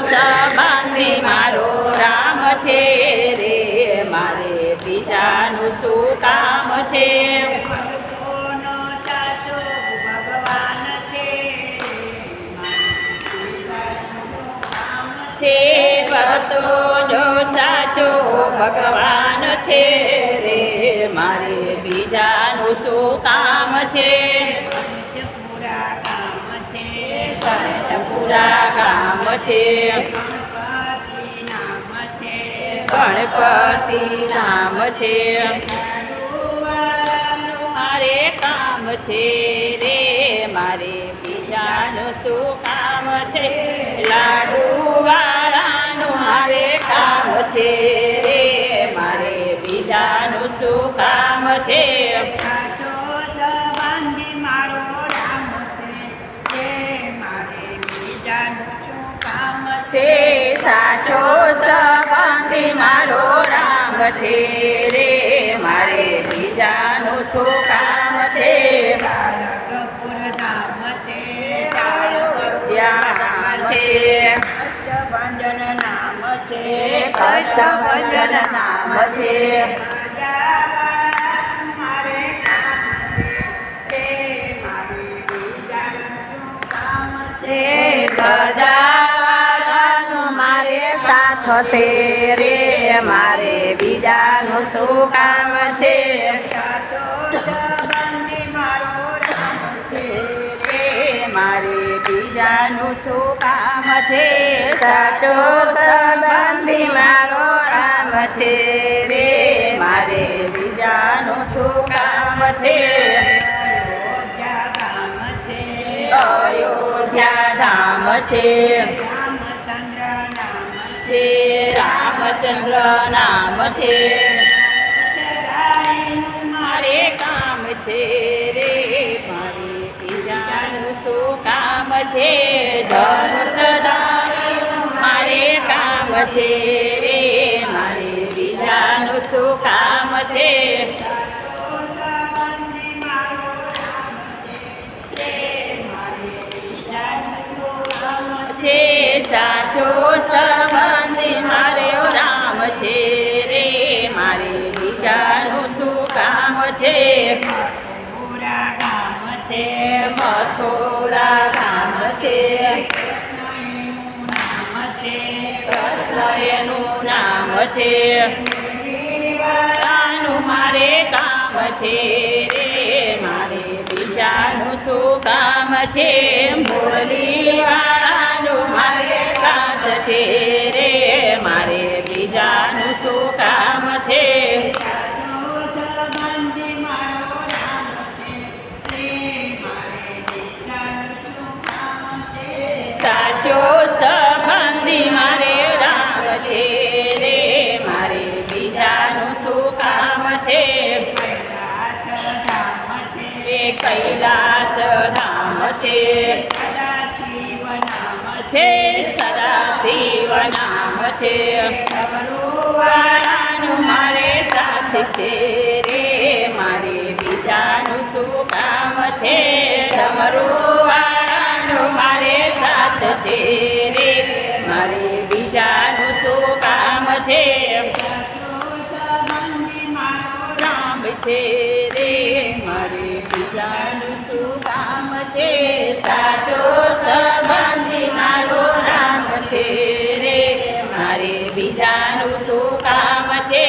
સંબંધી મારો રામ છે રે મારે બીજાનું શું કામ છે ભક્તોનો સાચો ભગવાન છે ભક્તોનો સાચો ભગવાન છે રે મારે બીજાનું શું કામ છે પૂરા કામ છે પૂરા કામ છે ગણપતિ નામ છે ગણપતિ નામ છે મારે કામ છે રે મારે બીજાનું શું કામ છે લાડુ વાળાનું મારે કામ છે રે મારે બીજાનું શું કામ છે સાચો સંબંધી મારો રામ છે મારે બીજાનું શું કામ છે સાચો સંબંધી મારો રામ છે રે મારે બીજાનું શું કામ છે કપૂર ધામ છે રામ છે ભંજન નામ છે કષ્ટભંજન નામ છે મારે કામ છે મારે બીજાનું કામ છે ગજાવાનું મારે સાથ છે રે મારે બીજાનું શું કામ છે સાચો સંબંધી મારો રામ છે રે મારે બીજાનું શું કામ છે સાચો સંબંધી મારો રામ છે રે મારે બીજાનું શું કામ છે અયોધ્યા ધામ છે રામચંદ્ર નામ છે મારે કામ છે રે મારે બીજાનું શું કામ છે ધનુષ મારે કામ છે રે મારે બીજાનું શું કામ છે છે સાચો સંબંધી મારે રામ છે રે મારે બીજાનું શું કામ છે પૂરા ગામ છે મથુરા ગામ છે નામ છે કૃષ્ણ એનું નામ છે આનું મારે કામ છે રે મારે બીજાનું શું કામ છે મુરલી વાળાનું મારે કામ છે રે મારે બીજાનું શું કામ છે સાચો સંબંધી મારે રામ છે રે મારે બીજાનું શું કામ છે કૈલાસ ધામ છે સદાશિવ નામ છે વાળાનું મારે સાથ છે રે મારે બીજાનું શું કામ છે વાળાનું મારે સાથ છે રે મારે બીજાનું શું કામ છે રામ છે રે મારે બીજાનું શું કામ છે સાચો સંબંધી મારો રામ છે રે મારે બીજાનું શું કામ છે